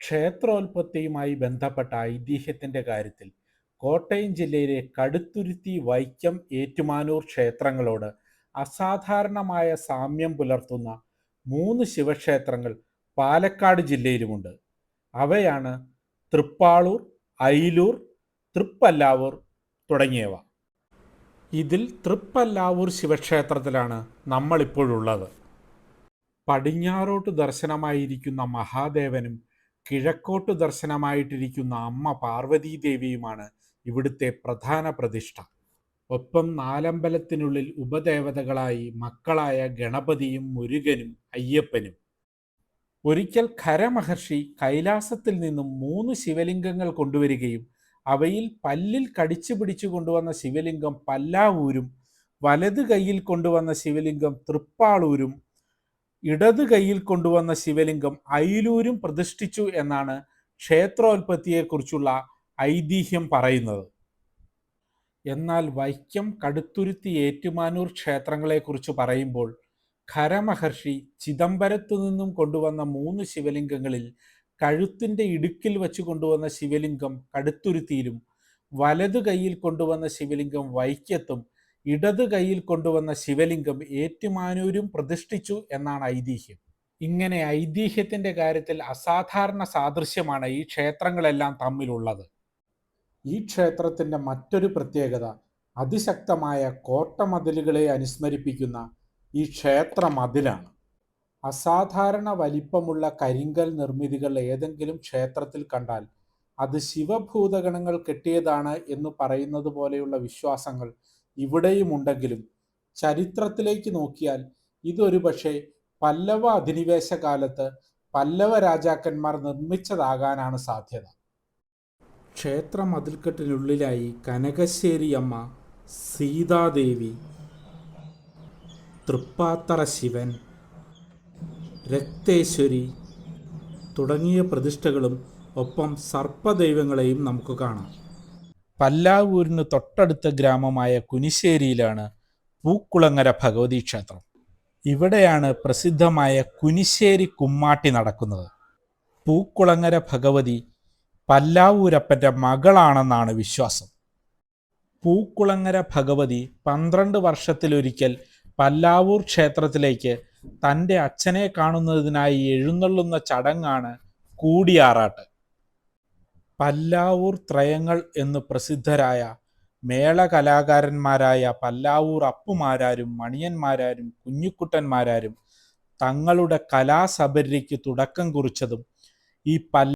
ക്ഷേത്രോൽപത്തിയുമായി ബന്ധപ്പെട്ട ഐതിഹ്യത്തിന്റെ കാര്യത്തിൽ കോട്ടയം ജില്ലയിലെ കടുത്തുരുത്തി, വൈക്കം, ഏറ്റുമാനൂർ ക്ഷേത്രങ്ങളോട് അസാധാരണമായ സാമ്യം പുലർത്തുന്ന 3 ശിവക്ഷേത്രങ്ങൾ പാലക്കാട് ജില്ലയിലുമുണ്ട്. അവയാണ് തൃപ്പാളൂർ, അയിലൂർ, തൃപ്പല്ലാവൂർ തുടങ്ങിയവ. ഇതിൽ തൃപ്പല്ലാവൂർ ശിവക്ഷേത്രത്തിലാണ് നമ്മളിപ്പോഴുള്ളത്. പടിഞ്ഞാറോട്ട് ദർശനമായിരിക്കുന്ന മഹാദേവനും കിഴക്കോട്ട് ദർശനമായിട്ടിരിക്കുന്ന അമ്മ പാർവതീദേവിയുമാണ് ഇവിടുത്തെ പ്രധാന പ്രതിഷ്ഠ. ഒപ്പം നാലമ്പലത്തിനുള്ളിൽ ഉപദേവതകളായി മക്കളായ ഗണപതിയും മുരുകനും അയ്യപ്പനും. ഒരിക്കൽ ഖരമഹർഷി കൈലാസത്തിൽ നിന്നും 3 ശിവലിംഗങ്ങൾ കൊണ്ടുവരികയും അവയിൽ പല്ലിൽ കടിച്ചു പിടിച്ചു കൊണ്ടുവന്ന ശിവലിംഗം പല്ലാവൂരും, വലത് കൈയിൽ കൊണ്ടുവന്ന ശിവലിംഗം തൃപ്പാളൂരും, ഇടത് കൈയിൽ കൊണ്ടുവന്ന ശിവലിംഗം അയിലൂരും പ്രതിഷ്ഠിച്ചു എന്നാണ് ക്ഷേത്രോൽപത്തിയെക്കുറിച്ചുള്ള ഐതിഹ്യം പറയുന്നത്. എന്നാൽ വൈക്കം, കടുത്തുരുത്തി, ഏറ്റുമാനൂർ ക്ഷേത്രങ്ങളെക്കുറിച്ച് പറയുമ്പോൾ ഖരമഹർഷി ചിദംബരത്തു നിന്നും കൊണ്ടുവന്ന 3 ശിവലിംഗങ്ങളിൽ കഴുത്തിൻ്റെ ഇടുക്കിൽ വച്ച് കൊണ്ടുവന്ന ശിവലിംഗം കടുത്തുരുത്തിയിലും, വലതു കൈയിൽ കൊണ്ടുവന്ന ശിവലിംഗം വൈക്കത്തും, ഇടത് കൈയിൽ കൊണ്ടുവന്ന ശിവലിംഗം ഏറ്റുമാനൂരും പ്രതിഷ്ഠിച്ചു എന്നാണ് ഐതിഹ്യം. ഇങ്ങനെ ഐതിഹ്യത്തിൻ്റെ കാര്യത്തിൽ അസാധാരണ സാദൃശ്യമാണ് ഈ ക്ഷേത്രങ്ങളെല്ലാം തമ്മിലുള്ളത്. ഈ ക്ഷേത്രത്തിൻ്റെ മറ്റൊരു പ്രത്യേകത അതിശക്തമായ കോട്ടമതിലുകളെ അനുസ്മരിപ്പിക്കുന്ന ഈ ക്ഷേത്ര മതിലാണ്. അസാധാരണ വലിപ്പമുള്ള കരിങ്കൽ നിർമ്മിതികൾ ഏതെങ്കിലും ക്ഷേത്രത്തിൽ കണ്ടാൽ അത് ശിവഭൂതഗണങ്ങൾ കെട്ടിയതാണ് എന്ന് പറയുന്നത് പോലെയുള്ള വിശ്വാസങ്ങൾ ഇവിടെയുമുണ്ടെങ്കിലും ചരിത്രത്തിലേക്ക് നോക്കിയാൽ ഇതൊരു പക്ഷേ പല്ലവ അധിനിവേശ കാലത്ത് പല്ലവ രാജാക്കന്മാർ നിർമ്മിച്ചതാകാനാണ് സാധ്യത. ക്ഷേത്ര മതിൽക്കെട്ടിനുള്ളിലായി കനകശ്ശേരി അമ്മ, സീതാദേവി, തൃപ്പാത്തറ ശിവൻ, രക്തേശ്വരി തുടങ്ങിയ പ്രതിഷ്ഠകളും ഒപ്പം സർപ്പദൈവങ്ങളെയും നമുക്ക് കാണാം. പല്ലാവൂരിന് തൊട്ടടുത്ത ഗ്രാമമായ കുനിശ്ശേരിയിലാണ് പൂക്കുളങ്ങര ഭഗവതി ക്ഷേത്രം. ഇവിടെയാണ് പ്രസിദ്ധമായ കുനിശ്ശേരി കുമ്മാട്ടി നടക്കുന്നത്. പൂക്കുളങ്ങര ഭഗവതി പല്ലാവൂരപ്പൻ്റെ മകളാണെന്നാണ് വിശ്വാസം. പൂക്കുളങ്ങര ഭഗവതി 12 വർഷത്തിലൊരിക്കൽ പല്ലാവൂർ ക്ഷേത്രത്തിലേക്ക് തൻ്റെ അച്ഛനെ കാണുന്നതിനായി എഴുന്നള്ളുന്ന ചടങ്ങാണ് കൂടിയാറാട്ട്. പല്ലാവൂർ ത്രയങ്ങൾ എന്ന് പ്രസിദ്ധരായ മേളകലാകാരന്മാരായ പല്ലാവൂർ അപ്പുമാരാരും മണിയന്മാരാരും കുഞ്ഞിക്കുട്ടന്മാരാരും തങ്ങളുടെ കലാസബര്യയ്ക്ക് തുടക്കം കുറിച്ചതും ഈ